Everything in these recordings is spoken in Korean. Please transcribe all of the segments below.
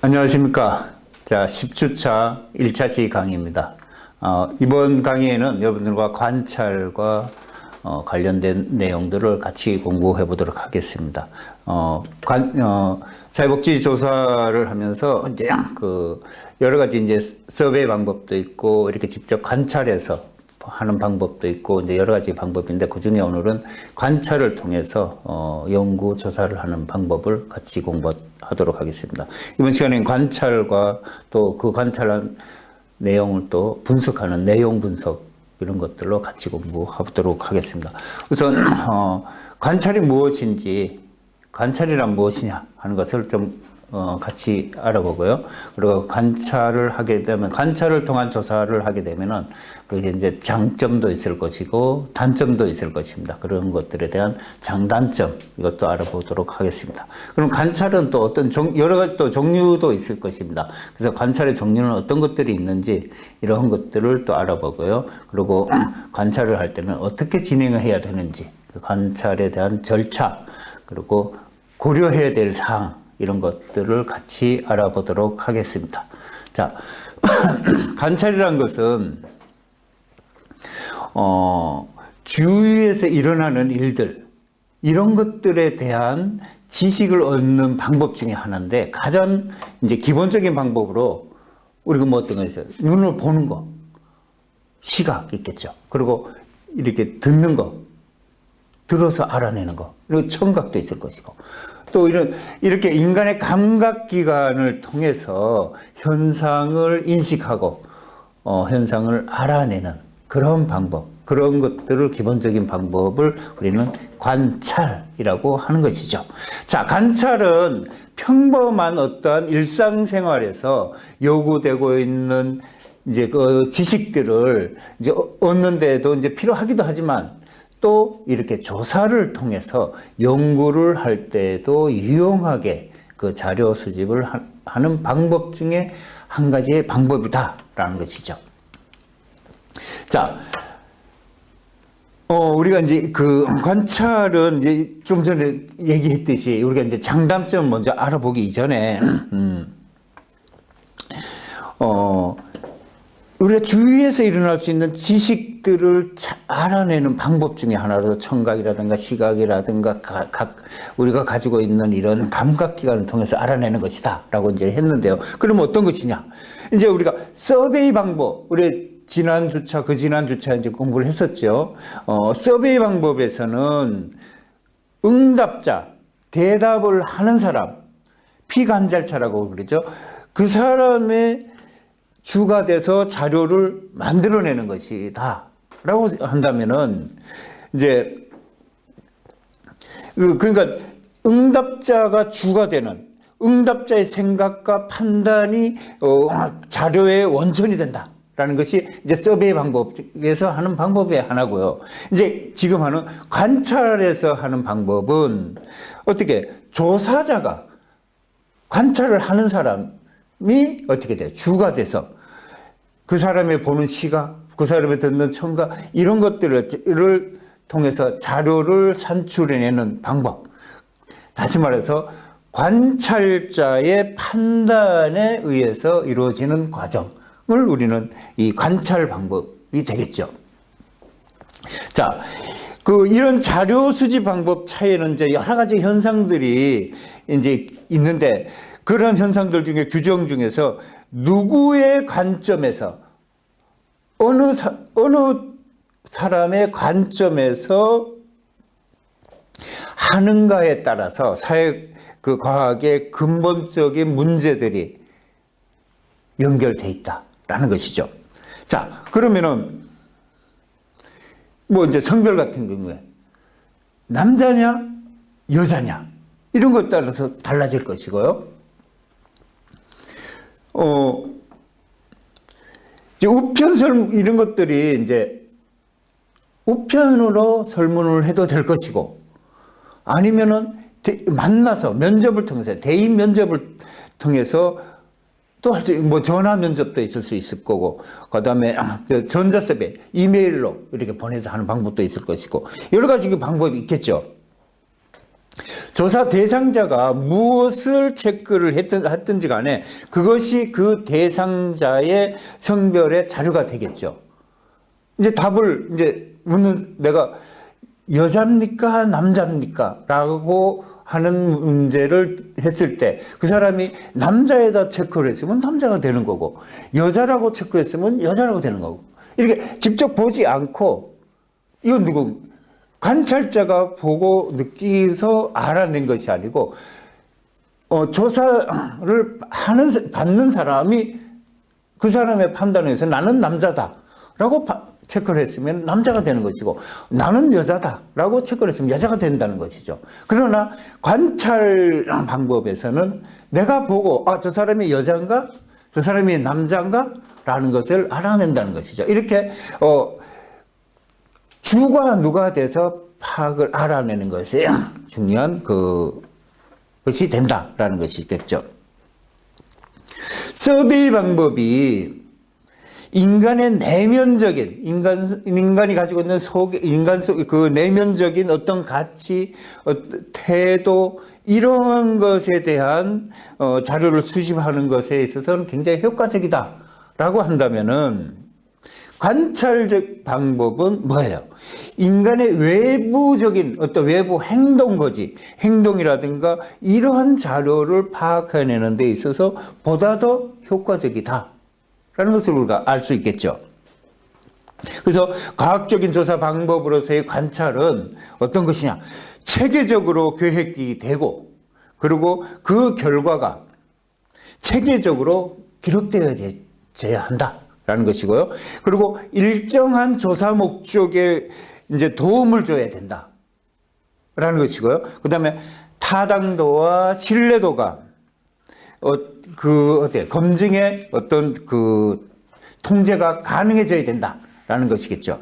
안녕하십니까. 자, 10주차 1차시 강의입니다. 이번 강의에는 여러분들과 관찰과 관련된 내용들을 같이 공부해 보도록 하겠습니다. 사회복지 조사를 하면서 이제 여러 가지 이제 서베이 방법도 있고 이렇게 직접 관찰해서 하는 방법도 있고 이제 여러 가지 방법인데 그 중에 오늘은 관찰을 통해서 연구 조사를 하는 방법을 같이 공부하도록 하겠습니다. 이번 시간에는 관찰과 또 그 관찰한 내용을 또 분석하는 내용 분석 이런 것들로 같이 공부하도록 하겠습니다. 우선 관찰이 무엇인지, 관찰이란 무엇이냐 하는 것을 좀 같이 알아보고요. 그리고 관찰을 하게 되면, 관찰을 통한 조사를 하게 되면은 그게 이제 장점도 있을 것이고 단점도 있을 것입니다. 그런 것들에 대한 장단점 이것도 알아보도록 하겠습니다. 그럼 관찰은 또 어떤 여러 가지 또 종류도 있을 것입니다. 그래서 관찰의 종류는 어떤 것들이 있는지 이런 것들을 또 알아보고요. 그리고 관찰을 할 때는 어떻게 진행을 해야 되는지, 그 관찰에 대한 절차, 그리고 고려해야 될 사항 이런 것들을 같이 알아보도록 하겠습니다. 자, 관찰이란 것은 주위에서 일어나는 일들 이런 것들에 대한 지식을 얻는 방법 중에 하나인데 가장 이제 기본적인 방법으로 우리가 뭐 어떤 거 있어요? 눈으로 보는 거, 시각 있겠죠. 그리고 이렇게 듣는 거, 들어서 알아내는 거, 그리고 청각도 있을 것이고. 또 이렇게 인간의 감각기관을 통해서 현상을 인식하고 현상을 알아내는 그런 방법, 그런 것들을 기본적인 방법을 우리는 관찰이라고 하는 것이죠. 자, 관찰은 평범한 어떠한 일상생활에서 요구되고 있는 이제 그 지식들을 이제 얻는데도 이제 필요하기도 하지만 또 이렇게 조사를 통해서 연구를 할 때도 유용하게 그 자료 수집을 하는 방법 중에 한 가지의 방법이다라는 것이죠. 자, 우리가 이제 그 관찰은 이제 좀 전에 얘기했듯이 우리가 이제 장단점 먼저 알아보기 이전에 우리가 주위에서 일어날 수 있는 지식들을 알아내는 방법 중에 하나로 청각이라든가 시각이라든가 우리가 가지고 있는 이런 감각기관을 통해서 알아내는 것이다 라고 이제 했는데요. 그럼 어떤 것이냐? 이제 우리가 서베이 방법, 우리 지난주차, 그 지난주차 이제 공부를 했었죠. 서베이 방법에서는 응답자, 대답을 하는 사람, 피관찰자라고 그러죠. 그 사람의 주가 돼서 자료를 만들어내는 것이다 라고 한다면은 이제 그러니까 응답자가 주가 되는, 응답자의 생각과 판단이 자료의 원천이 된다 라는 것이 이제 서베이 방법에서 하는 방법의 하나고요. 이제 지금 하는 관찰에서 하는 방법은 어떻게 조사자가 관찰을 하는 사람이 어떻게 돼요? 주가 돼서 그 사람의 보는 시각, 그 사람의 듣는 청각 이런 것들을 통해서 자료를 산출해내는 방법. 다시 말해서 관찰자의 판단에 의해서 이루어지는 과정을 우리는 이 관찰 방법이 되겠죠. 자, 이런 자료 수집 방법 차이는 이제 여러 가지 현상들이 이제 있는데 그런 현상들 중에 규정 중에서 누구의 관점에서 어느 사람의 관점에서 하는가에 따라서 그 과학의 근본적인 문제들이 연결돼 있다라는 것이죠. 자, 그러면은 뭐 이제 성별 같은 경우에 남자냐 여자냐 이런 것 따라서 달라질 것이고요. 이제 우편 설문 이런 것들이 이제 우편으로 설문을 해도 될 것이고 아니면은 만나서 면접을 통해서 대인 면접을 통해서 또 할 수 뭐 전화 면접도 있을 수 있을 거고 그다음에 전자서베이 이메일로 이렇게 보내서 하는 방법도 있을 것이고 여러 가지 그 방법이 있겠죠. 조사 대상자가 무엇을 체크를 했든지 간에 그것이 그 대상자의 성별의 자료가 되겠죠. 이제 답을 이제 묻는, 내가 여자입니까 남자입니까 라고 하는 문제를 했을 때 그 사람이 남자에다 체크를 했으면 남자가 되는 거고, 여자라고 체크했으면 여자라고 되는 거고, 이렇게 직접 보지 않고, 이건 누구 관찰자가 보고 느끼서 알아낸 것이 아니고 조사를 받는 사람이 그 사람의 판단에 의해서 나는 남자다라고 체크를 했으면 남자가 되는 것이고, 나는 여자다라고 체크를 했으면 여자가 된다는 것이죠. 그러나 관찰 방법에서는 내가 보고 저 사람이 여자인가? 저 사람이 남자인가? 라는 것을 알아낸다는 것이죠. 이렇게 주가 누가 돼서 파악을 알아내는 것이 중요한 것이 된다라는 것이 있겠죠. 서베이 방법이 인간의 내면적인, 인간이 가지고 있는 그 내면적인 어떤 가치, 태도, 이런 것에 대한 자료를 수집하는 것에 있어서는 굉장히 효과적이다라고 한다면은, 관찰적 방법은 뭐예요? 인간의 외부적인 어떤 외부 행동이라든가 이러한 자료를 파악해내는 데 있어서 보다 더 효과적이다 라는 것을 우리가 알 수 있겠죠. 그래서 과학적인 조사 방법으로서의 관찰은 어떤 것이냐? 체계적으로 계획이 되고, 그리고 그 결과가 체계적으로 기록되어야 한다라는 것이고요. 그리고 일정한 조사 목적에 이제 도움을 줘야 된다라는 것이고요. 그 다음에 타당도와 신뢰도가 검증의 어떤 그 통제가 가능해져야 된다라는 것이겠죠.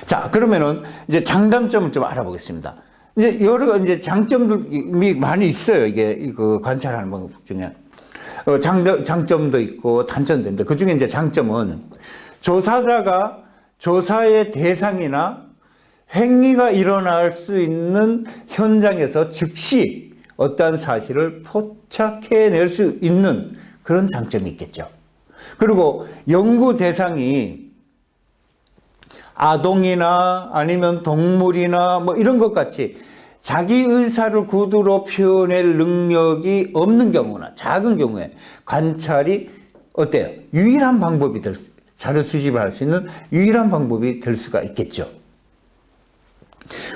자, 그러면은 이제 장단점을 좀 알아보겠습니다. 이제 여러 이제 장점들이 많이 있어요. 이게 그 관찰하는 방법 중에 장점도 있고 단점도 있는데, 그 중에 이제 장점은 조사자가 조사의 대상이나 행위가 일어날 수 있는 현장에서 즉시 어떠한 사실을 포착해낼 수 있는 그런 장점이 있겠죠. 그리고 연구 대상이 아동이나 아니면 동물이나 뭐 이런 것 같이 자기 의사를 구두로 표현할 능력이 없는 경우나 작은 경우에 관찰이 어때요? 유일한 방법이 자료 수집을 할 수 있는 유일한 방법이 될 수가 있겠죠.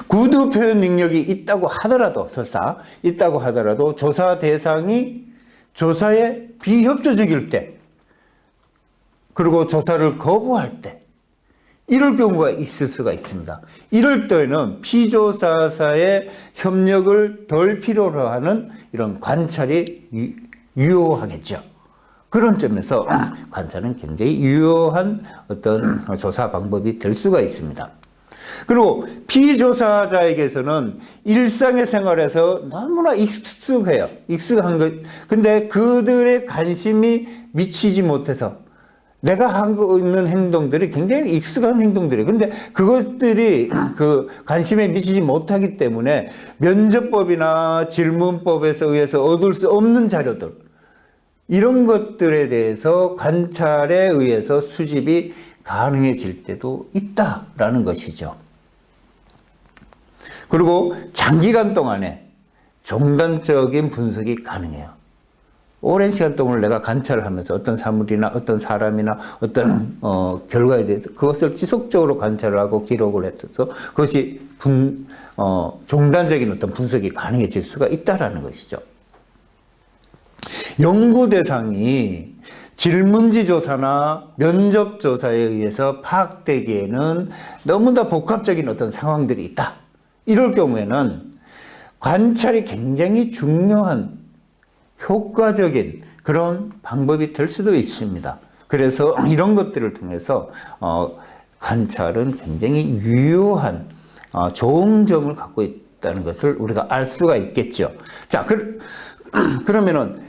구두 표현 능력이 있다고 하더라도, 설사 있다고 하더라도 조사 대상이 조사에 비협조적일 때, 그리고 조사를 거부할 때, 이럴 경우가 있을 수가 있습니다. 이럴 때는 피조사사의 협력을 덜 필요로 하는 이런 관찰이 유효하겠죠. 그런 점에서 관찰은 굉장히 유효한 어떤 조사 방법이 될 수가 있습니다. 그리고 피조사자에게서는 일상의 생활에서 너무나 익숙해요. 익숙한 것. 근데 그들의 관심이 미치지 못해서 내가 하고 있는 행동들이 굉장히 익숙한 행동들이에요. 근데 그것들이 그 관심에 미치지 못하기 때문에 면접법이나 질문법에서 의해서 얻을 수 없는 자료들, 이런 것들에 대해서 관찰에 의해서 수집이 가능해질 때도 있다라는 것이죠. 그리고 장기간 동안에 종단적인 분석이 가능해요. 오랜 시간 동안 내가 관찰을 하면서 어떤 사물이나 어떤 사람이나 어떤 결과에 대해서 그것을 지속적으로 관찰을 하고 기록을 해서 그것이 종단적인 어떤 분석이 가능해질 수가 있다라는 것이죠. 연구 대상이 질문지 조사나 면접 조사에 의해서 파악되기에는 너무나 복합적인 어떤 상황들이 있다. 이럴 경우에는 관찰이 굉장히 중요한 효과적인 그런 방법이 될 수도 있습니다. 그래서 이런 것들을 통해서 관찰은 굉장히 유효한 좋은 점을 갖고 있다는 것을 우리가 알 수가 있겠죠. 자, 그러면은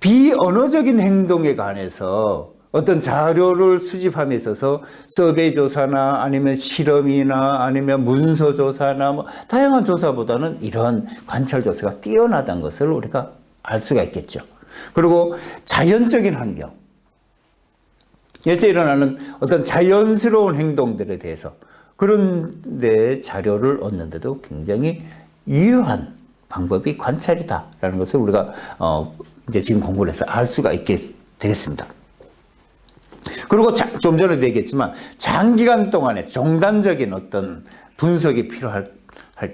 비언어적인 행동에 관해서 어떤 자료를 수집함에 있어서 서베이 조사나 아니면 실험이나 아니면 문서 조사나 뭐 다양한 조사보다는 이런 관찰 조사가 뛰어나다는 것을 우리가 알 수가 있겠죠. 그리고 자연적인 환경, 에서 일어나는 어떤 자연스러운 행동들에 대해서 그런 데 자료를 얻는데도 굉장히 유효한 방법이 관찰이다라는 것을 우리가 이제 지금 공부를 해서 알 수가 있게 되겠습니다. 그리고 좀 전에도 얘기했지만 장기간 동안에 종단적인 어떤 분석이 필요할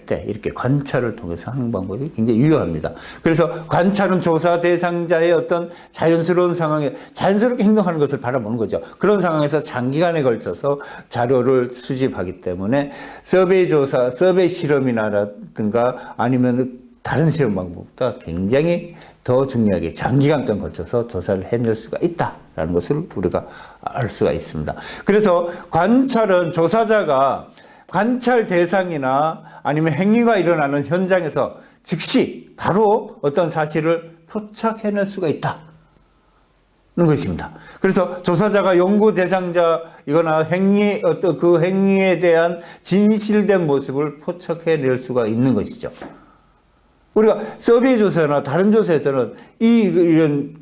때 이렇게 관찰을 통해서 하는 방법이 굉장히 유효합니다. 그래서 관찰은 조사 대상자의 어떤 자연스러운 상황에 자연스럽게 행동하는 것을 바라보는 거죠. 그런 상황에서 장기간에 걸쳐서 자료를 수집하기 때문에 서베이 조사, 서베이 실험이라든가 아니면 다른 실험 방법보다 굉장히 더 중요하게 장기간 동안 걸쳐서 조사를 해낼 수가 있다라는 것을 우리가 알 수가 있습니다. 그래서 관찰은 조사자가 관찰 대상이나 아니면 행위가 일어나는 현장에서 즉시 바로 어떤 사실을 포착해낼 수가 있다는 것입니다. 그래서 조사자가 연구 대상자이거나 어떤 그 행위에 대한 진실된 모습을 포착해낼 수가 있는 것이죠. 우리가 서베이 조사나 다른 조사에서는 이런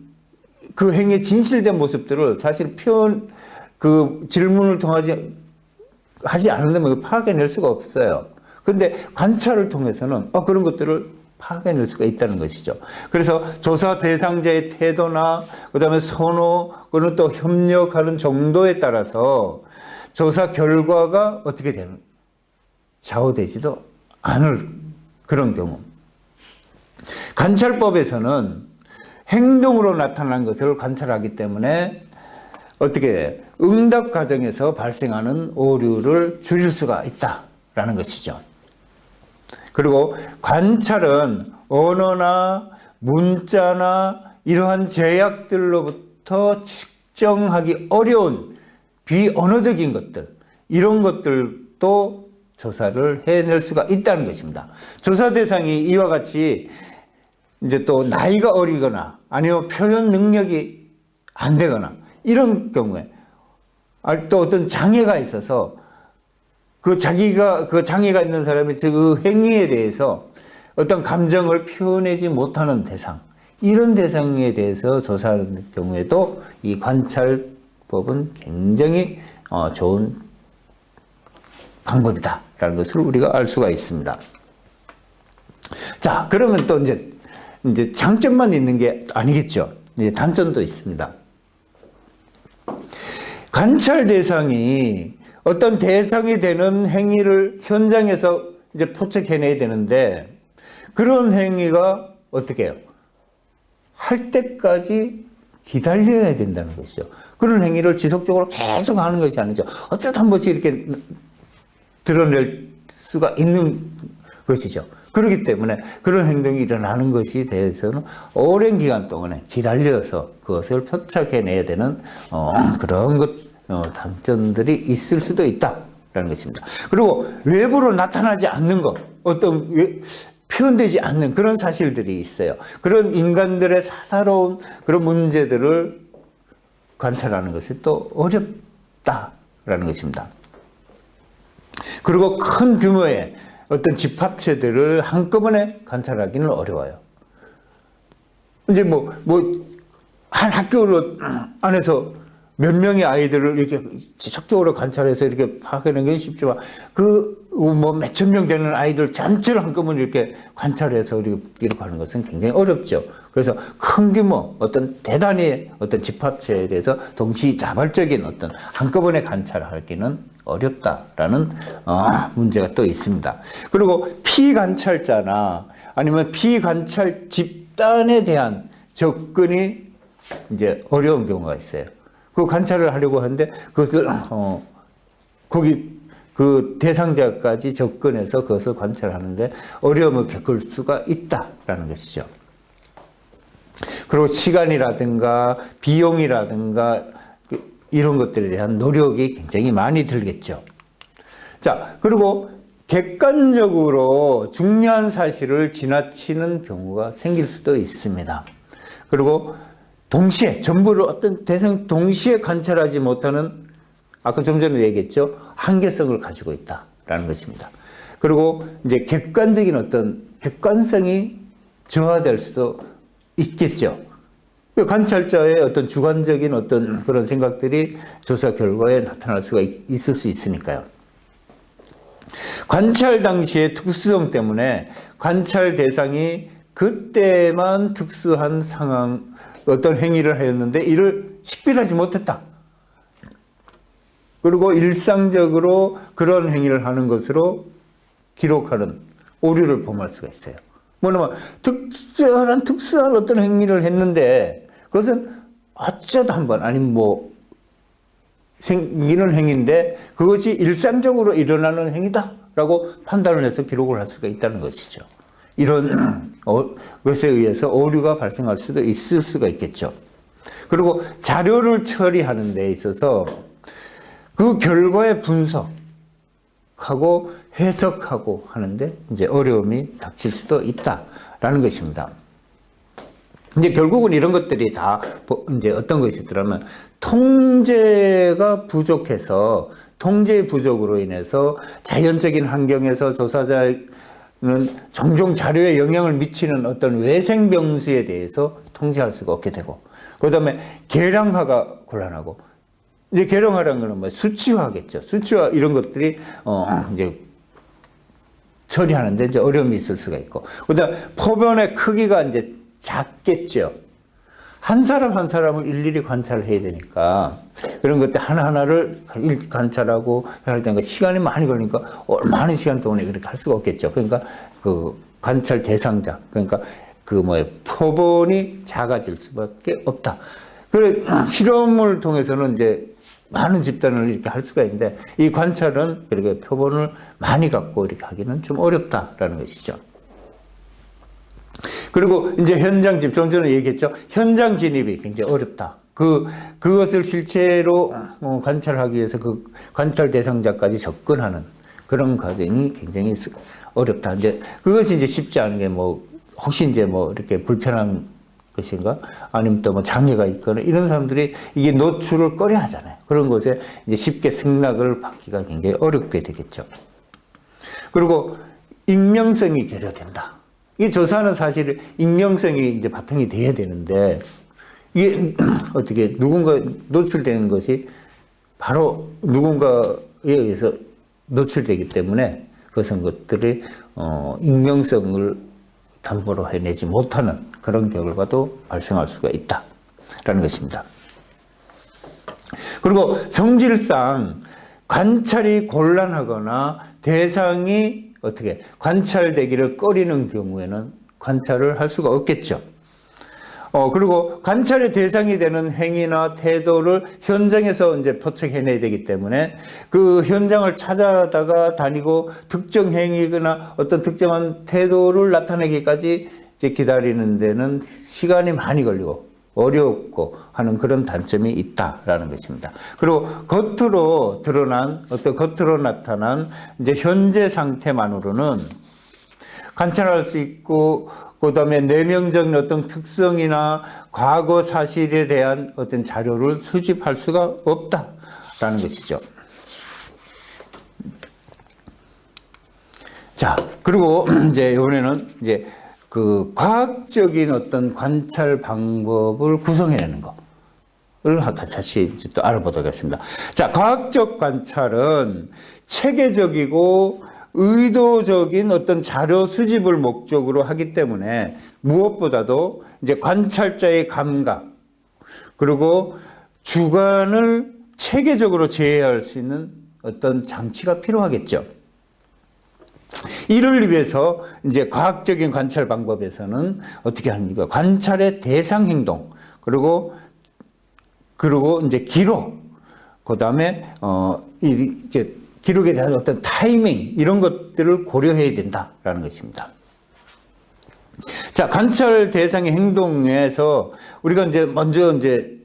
그 행위의 진실된 모습들을 사실 그 질문을 통하지 하지 않는다면 파악해낼 수가 없어요. 그런데 관찰을 통해서는 그런 것들을 파악해낼 수가 있다는 것이죠. 그래서 조사 대상자의 태도나 그다음에 선호, 그리고 또 협력하는 정도에 따라서 조사 결과가 어떻게 되는 좌우되지도 않을 그런 경우. 관찰법에서는 행동으로 나타난 것을 관찰하기 때문에 어떻게 응답 과정에서 발생하는 오류를 줄일 수가 있다라는 것이죠. 그리고 관찰은 언어나 문자나 이러한 제약들로부터 측정하기 어려운 비언어적인 것들, 이런 것들도 조사를 해낼 수가 있다는 것입니다. 조사 대상이 이와 같이 이제 또 나이가 어리거나 아니면 표현 능력이 안 되거나 이런 경우에 또 어떤 장애가 있어서 그 장애가 있는 사람이 그 행위에 대해서 어떤 감정을 표현하지 못하는 대상, 이런 대상에 대해서 조사하는 경우에도 이 관찰법은 굉장히 좋은 방법이다라는 것을 우리가 알 수가 있습니다. 자, 그러면 또 이제 장점만 있는 게 아니겠죠. 이제 단점도 있습니다. 관찰 대상이 어떤 대상이 되는 행위를 현장에서 이제 포착해내야 되는데 그런 행위가 어떻게 해요? 할 때까지 기다려야 된다는 것이죠. 그런 행위를 지속적으로 계속 하는 것이 아니죠. 어쩌다 한 번씩 이렇게 드러낼 수가 있는 것이죠. 그렇기 때문에 그런 행동이 일어나는 것에 대해서는 오랜 기간 동안에 기다려서 그것을 표착해내야 되는 그런 단점들이 있을 수도 있다라는 것입니다. 그리고 외부로 나타나지 않는 것, 어떤 표현되지 않는 그런 사실들이 있어요. 그런 인간들의 사사로운 그런 문제들을 관찰하는 것이 또 어렵다라는 것입니다. 그리고 큰 규모의 어떤 집합체들을 한꺼번에 관찰하기는 어려워요. 이제 한 학교 안에서 몇 명의 아이들을 이렇게 지속적으로 관찰해서 이렇게 파악하는 게 쉽지만 몇천 명 되는 아이들 전체를 한꺼번에 이렇게 관찰해서 이렇게 하는 것은 굉장히 어렵죠. 그래서 큰 규모 대단히 집합체에 대해서 동시다발적인 한꺼번에 관찰하기는 어렵다라는 문제가 또 있습니다. 그리고 피관찰자나 아니면 피관찰 집단에 대한 접근이 이제 어려운 경우가 있어요. 그 관찰을 하려고 하는데 그것을 거기 그 대상자까지 접근해서 그것을 관찰하는데 어려움을 겪을 수가 있다라는 것이죠. 그리고 시간이라든가 비용이라든가 이런 것들에 대한 노력이 굉장히 많이 들겠죠. 자, 그리고 객관적으로 중요한 사실을 지나치는 경우가 생길 수도 있습니다. 그리고 동시에 전부를 어떤 대상 동시에 관찰하지 못하는 아까 좀 전에 얘기했죠. 한계성을 가지고 있다라는 것입니다. 그리고 이제 객관적인 어떤 객관성이 저하될 수도 있겠죠. 관찰자의 어떤 주관적인 어떤 그런 생각들이 조사 결과에 나타날 수가 있을 수 있으니까요. 관찰 당시의 특수성 때문에 관찰 대상이 그때만 특수한 상황, 어떤 행위를 하였는데 이를 식별하지 못했다. 그리고 일상적으로 그런 행위를 하는 것으로 기록하는 오류를 범할 수가 있어요. 뭐냐면 특수한 어떤 행위를 했는데 그것은 어쩌다 한번 아니면 뭐 생기는 행위인데 그것이 일상적으로 일어나는 행위다라고 판단을 해서 기록을 할 수가 있다는 것이죠. 이런 것에 의해서 오류가 발생할 수도 있을 수가 있겠죠. 그리고 자료를 처리하는 데 있어서 그 결과의 분석하고 해석하고 하는데 이제 어려움이 닥칠 수도 있다라는 것입니다. 이제 결국은 이런 것들이 다 이제 어떤 것이 있더라면 통제가 부족해서 통제의 부족으로 인해서 자연적인 환경에서 조사자는 종종 자료에 영향을 미치는 어떤 외생 병수에 대해서 통제할 수가 없게 되고, 그다음에 계량화가 곤란하고, 이제 계량화라는 것은 뭐 수치화겠죠. 수치화 이런 것들이 이제 처리하는데 이제 어려움이 있을 수가 있고, 그다음 포변의 크기가 이제 작겠죠. 한 사람 한 사람을 일일이 관찰을 해야 되니까 그런 것들 하나하나를 관찰하고 할 때는 시간이 많이 걸리니까 많은 시간 동안에 그렇게 할 수가 없겠죠. 그러니까 그 관찰 대상자, 그러니까 그 포본이 작아질 수밖에 없다. 그래 실험을 통해서는 이제 많은 집단을 이렇게 할 수가 있는데 이 관찰은 그렇게 표본을 많이 갖고 이렇게 하기는 좀 어렵다라는 것이죠. 그리고 이제 현장 진입, 좀 전에 얘기했죠. 현장 진입이 굉장히 어렵다. 그것을 실제로 관찰하기 위해서 그 관찰 대상자까지 접근하는 그런 과정이 굉장히 어렵다. 이제 그것이 이제 쉽지 않은 게 혹시 이제 이렇게 불편한 것인가? 아니면 또 장애가 있거나 이런 사람들이 이게 노출을 꺼려 하잖아요. 그런 곳에 이제 쉽게 승낙을 받기가 굉장히 어렵게 되겠죠. 그리고 익명성이 결여된다. 이 조사는 사실 익명성이 이제 바탕이 돼야 되는데 이게 어떻게 누군가 노출되는 것이 바로 누군가에 의해서 노출되기 때문에 그런 것들이 익명성을 담보로 해내지 못하는 그런 결과도 발생할 수가 있다라는 것입니다. 그리고 성질상 관찰이 곤란하거나 대상이 어떻게 관찰되기를 꺼리는 경우에는 관찰을 할 수가 없겠죠. 그리고 관찰의 대상이 되는 행위나 태도를 현장에서 이제 포착해내야 되기 때문에 그 현장을 찾아다가 다니고 특정 행위거나 어떤 특정한 태도를 나타내기까지 이제 기다리는 데는 시간이 많이 걸리고 어렵고 하는 그런 단점이 있다라는 것입니다. 그리고 겉으로 나타난 이제 현재 상태만으로는 관찰할 수 있고, 그 다음에 내면적인 어떤 특성이나 과거 사실에 대한 어떤 자료를 수집할 수가 없다라는 것이죠. 자, 그리고 이제 이번에는 이제 그 과학적인 어떤 관찰 방법을 구성해내는 거를 다시 또 알아보도록 하겠습니다. 자, 과학적 관찰은 체계적이고 의도적인 어떤 자료 수집을 목적으로 하기 때문에 무엇보다도 이제 관찰자의 감각 그리고 주관을 체계적으로 제어할 수 있는 어떤 장치가 필요하겠죠. 이를 위해서 이제 과학적인 관찰 방법에서는 어떻게 하는가? 관찰의 대상 행동, 그리고 이제 기록, 그 다음에 이제 기록에 대한 어떤 타이밍 이런 것들을 고려해야 된다라는 것입니다. 자, 관찰 대상의 행동에서 우리가 이제 먼저 이제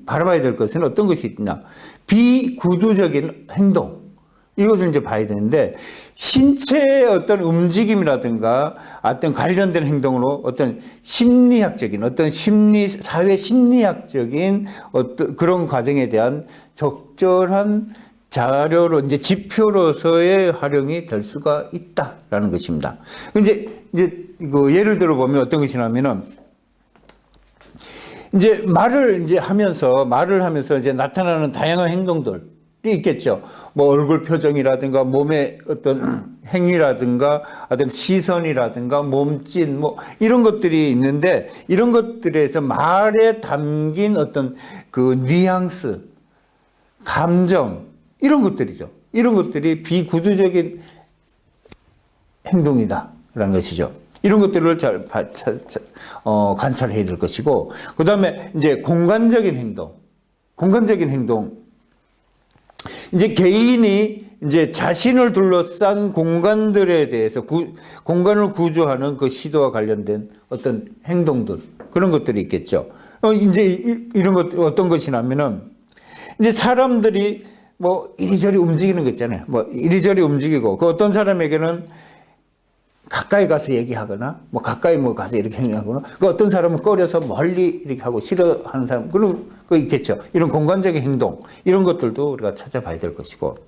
바라봐야 될 것은 어떤 것이 있냐? 비구두적인 행동. 이것을 이제 봐야 되는데, 신체의 어떤 움직임이라든가 어떤 관련된 행동으로 어떤 심리학적인, 어떤 사회 심리학적인 어떤 그런 과정에 대한 적절한 자료로, 이제 지표로서의 활용이 될 수가 있다라는 것입니다. 이제 그 예를 들어 보면 어떤 것이냐면은, 이제 말을 하면서 이제 나타나는 다양한 행동들이 있겠죠. 뭐 얼굴 표정이라든가 몸의 어떤 행위라든가 어떤 시선이라든가 몸짓 뭐 이런 것들이 있는데, 이런 것들에서 말에 담긴 어떤 그 뉘앙스, 감정, 이런 것들이죠. 이런 것들이 비구두적인 행동이다라는 것이죠. 이런 것들을 잘 관찰해야 될 것이고, 그 다음에 이제 공간적인 행동. 이제 개인이 이제 자신을 둘러싼 공간들에 대해서 공간을 구조하는 그 시도와 관련된 어떤 행동들, 그런 것들이 있겠죠. 이제 이런 것 어떤 것이냐면은, 이제 사람들이 뭐 이리저리 움직이는 거 있잖아요. 뭐 이리저리 움직이고, 그 어떤 사람에게는 가까이 가서 얘기하거나, 뭐 가까이 뭐 가서 이렇게 행동하거나, 그 어떤 사람은 꺼려서 멀리 이렇게 하고 싫어하는 사람, 그런 거 있겠죠. 이런 공간적인 행동, 이런 것들도 우리가 찾아봐야 될 것이고.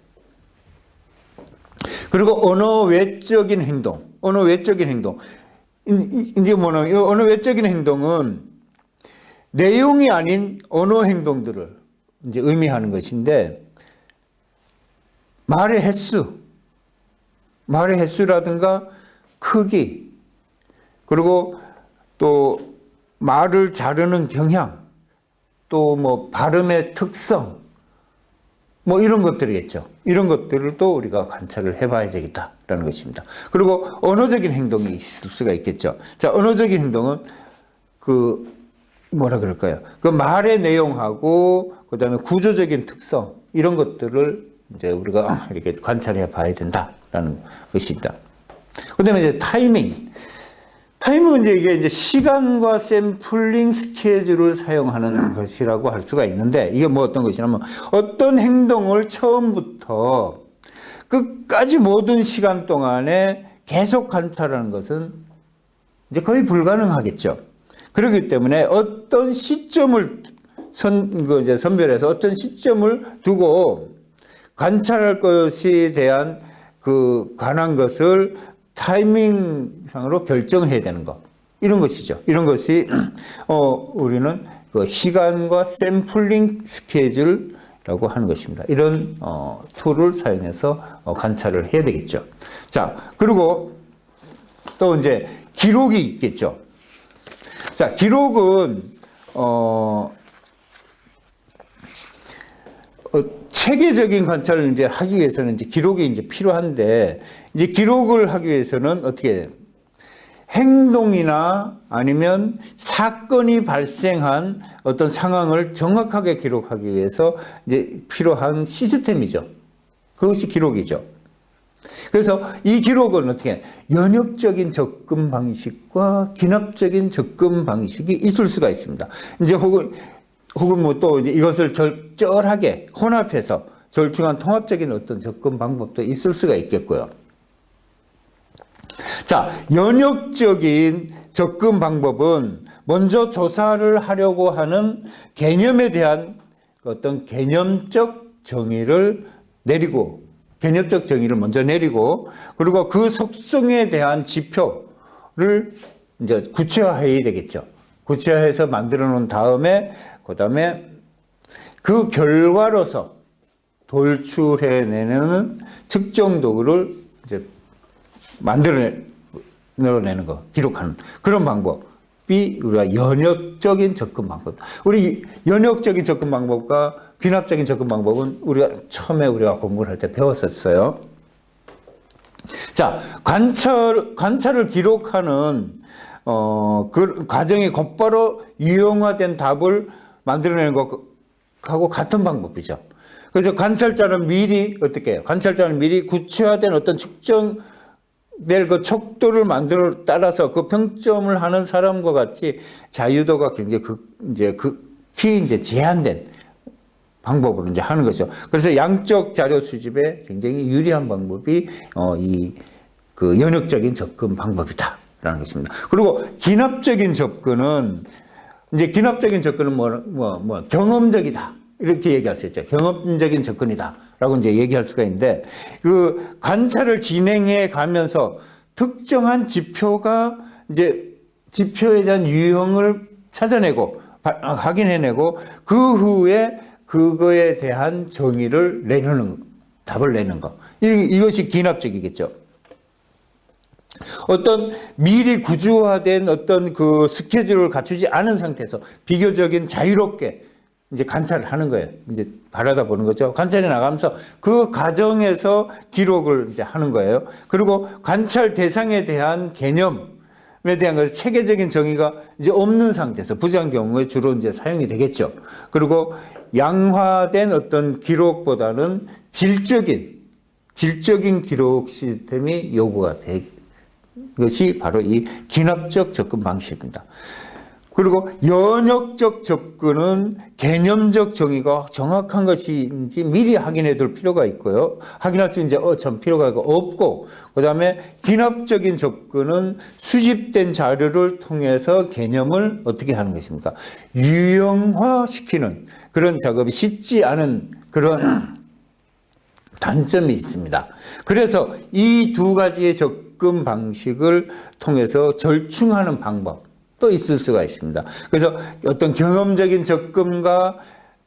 그리고 언어 외적인 행동. 이제 뭐냐면, 언어 외적인 행동은 내용이 아닌 언어 행동들을 이제 의미하는 것인데, 말의 횟수라든가 크기, 그리고 또 말을 자르는 경향, 또 뭐 발음의 특성, 뭐 이런 것들이겠죠. 이런 것들을 또 우리가 관찰을 해봐야 되겠다라는 것입니다. 그리고 언어적인 행동이 있을 수가 있겠죠. 자, 언어적인 행동은 그 뭐라 그럴까요? 그 말의 내용하고 그다음에 구조적인 특성, 이런 것들을 이제 우리가 이렇게 관찰해 봐야 된다라는 것입니다. 그다음에 이제 타이밍은 이게 이제 시간과 샘플링 스케줄을 사용하는 것이라고 할 수가 있는데, 이게 뭐 어떤 것이냐면, 어떤 행동을 처음부터 끝까지 모든 시간 동안에 계속 관찰하는 것은 이제 거의 불가능하겠죠. 그렇기 때문에 어떤 시점을 선별해서 어떤 시점을 두고 관찰할 것에 대한 관한 것을 타이밍상으로 결정을 해야 되는 것. 이런 것이죠. 이런 것이, 우리는 그 시간과 샘플링 스케줄이라고 하는 것입니다. 이런, 툴을 사용해서 관찰을 해야 되겠죠. 자, 그리고 또 이제 기록이 있겠죠. 자, 기록은, 체계적인 관찰을 이제 하기 위해서는 이제 기록이 이제 필요한데, 이제 기록을 하기 위해서는 어떻게 해요? 행동이나 아니면 사건이 발생한 어떤 상황을 정확하게 기록하기 위해서 이제 필요한 시스템이죠. 그것이 기록이죠. 그래서 이 기록은 어떻게 해요? 연역적인 접근 방식과 기납적인 접근 방식이 있을 수가 있습니다. 이제 혹은 뭐 또 이것을 절절하게 혼합해서 절충한 통합적인 어떤 접근 방법도 있을 수가 있겠고요. 자, 연역적인 접근 방법은 먼저 조사를 하려고 하는 개념에 대한 어떤 개념적 정의를 먼저 내리고, 그리고 그 속성에 대한 지표를 이제 구체화해야 되겠죠. 구체화해서 만들어 놓은 다음에, 그 다음에 그 결과로서 돌출해내는 측정 도구를 이제 만들어내는 거, 기록하는 그런 방법이 우리가 연역적인 접근 방법. 우리 연역적인 접근 방법과 귀납적인 접근 방법은 처음에 우리가 공부를 할 때 배웠었어요. 자, 관찰을 기록하는 그 과정이 곧바로 유형화된 답을 만들어내는 것하고 같은 방법이죠. 그래서 관찰자는 미리 어떻게 해요? 관찰자는 미리 구체화된 어떤 측정될 그 척도를 따라서 그 평점을 하는 사람과 같이 자유도가 굉장히 극히 제한된 방법으로 이제 하는 거죠. 그래서 양적 자료 수집에 굉장히 유리한 방법이 그 연역적인 접근 방법이다라는 것입니다. 그리고 기납적인 접근은 경험적이다. 이렇게 얘기할 수 있죠. 경험적인 접근이다라고 이제 얘기할 수가 있는데, 그 관찰을 진행해 가면서 특정한 지표에 대한 유형을 찾아내고 확인해내고 그 후에 그거에 대한 정의를 답을 내는 거. 이것이 기납적이겠죠. 어떤 미리 구조화된 어떤 그 스케줄을 갖추지 않은 상태에서 비교적인 자유롭게 이제 관찰을 하는 거예요. 이제 바라다 보는 거죠. 관찰에 나가면서 그 과정에서 기록을 이제 하는 거예요. 그리고 관찰 대상에 대한 개념에 대한 것은 체계적인 정의가 이제 없는 상태에서 부재한 경우에 주로 이제 사용이 되겠죠. 그리고 양화된 어떤 기록보다는 질적인 기록 시스템이 요구가 되 것이 바로 이 기납적 접근 방식입니다. 그리고 연역적 접근은 개념적 정의가 정확한 것인지 미리 확인해 둘 필요가 있고요. 확인할 수 이제 참 필요가 없고, 그다음에 기납적인 접근은 수집된 자료를 통해서 개념을 어떻게 하는 것입니까? 유형화시키는 그런 작업이 쉽지 않은 그런 단점이 있습니다. 그래서 이 두 가지의 접근 방식을 통해서 절충하는 방법도 있을 수가 있습니다. 그래서 어떤 경험적인 접근과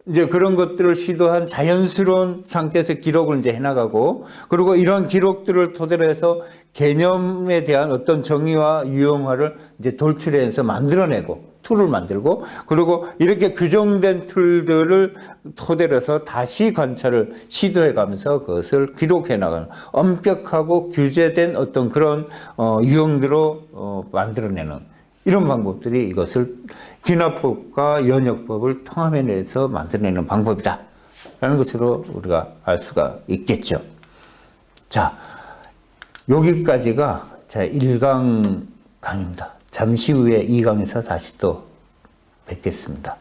이제 그런 것들을 시도한 자연스러운 상태에서 기록을 이제 해나가고, 그리고 이런 기록들을 토대로 해서 개념에 대한 어떤 정의와 유형화를 이제 돌출해서 만들어내고, 툴을 만들고, 그리고 이렇게 규정된 틀들을 토대로 해서 다시 관찰을 시도해 가면서 그것을 기록해 나가는 엄격하고 규제된 어떤 그런 유형으로 만들어내는 이런 방법들이 이것을 기납법과 연역법을 통합해내서 만들어내는 방법이다 라는 것으로 우리가 알 수가 있겠죠. 자, 여기까지가 제 1강 강의입니다. 잠시 후에 2강에서 다시 또 뵙겠습니다.